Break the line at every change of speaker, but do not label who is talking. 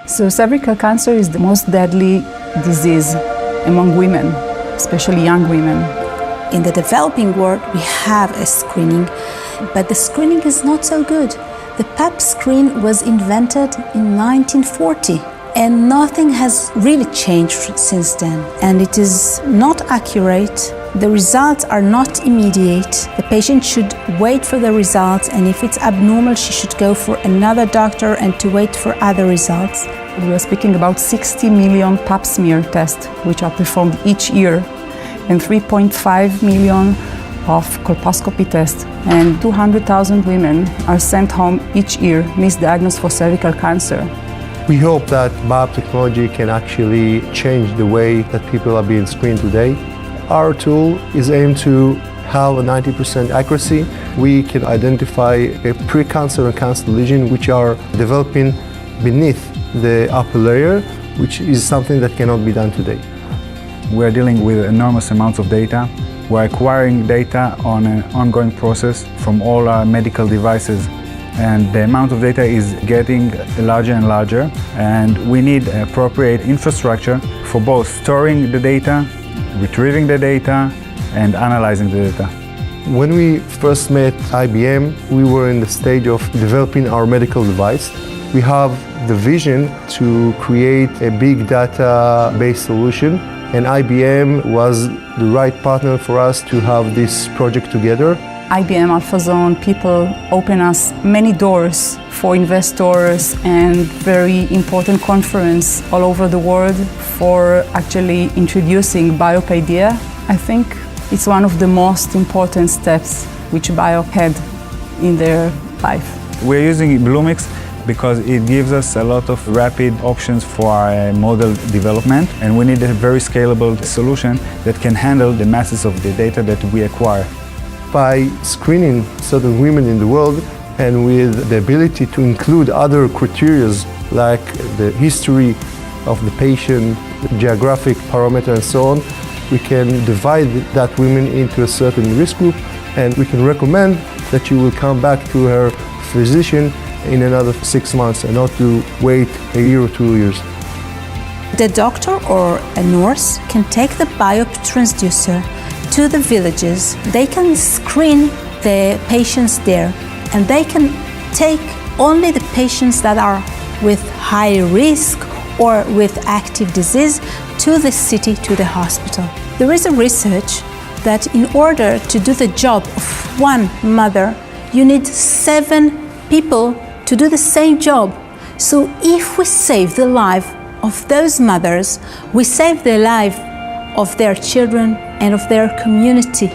So cervical cancer is the most deadly disease among women, especially young women.
In the developing world, we have a screening, but the screening is not so good. The PAP screen was invented in 1940, and nothing has really changed since then. And it is not accurate. The results are not immediate. The patient should wait for the results, and if it's abnormal, she should go for another doctor and to wait for other results.
We are speaking about 60 million pap smear tests, which are performed each year, and 3.5 million of colposcopy tests. And 200,000 women are sent home each year misdiagnosed for cervical cancer.
We hope that Biop technology can actually change the way that people are being screened today. Our tool is aimed to have a 90% accuracy. We can identify a pre-cancer and cancer lesion which are developing beneath the upper layer, which is something that cannot be done today.
We're dealing with enormous amounts of data. We're acquiring data on an ongoing process from all our medical devices. And the amount of data is getting larger and larger. And we need appropriate infrastructure for both storing the data, retrieving the data, and analyzing the data.
When we first met IBM, we were in the stage of developing our medical device. We have the vision to create a big data-based solution, and IBM was the right partner for us to have this project together.
IBM AlphaZone people open us many doors for investors and very important conference all over the world for actually introducing Biop idea. I think it's one of the most important steps which Biop had in their life.
We're using bluemix because it gives us a lot of rapid options for our model development, and we need a very scalable solution that can handle the masses of the data that we acquire.
By screening certain women in the world and with the ability to include other criteria like the history of the patient, the geographic parameter and so on, we can divide that woman into a certain risk group, and we can recommend that she will come back to her physician in another 6 months and not to wait a year or 2 years.
The doctor or a nurse can take the Biop transducer to the villages. They can screen the patients there, and they can take only the patients that are with high risk or with active disease to the city, to the hospital. There is a research that in order to do the job of one mother, you need 7 people to do the same job. So if we save the life of those mothers, we save the life of their children and of their community.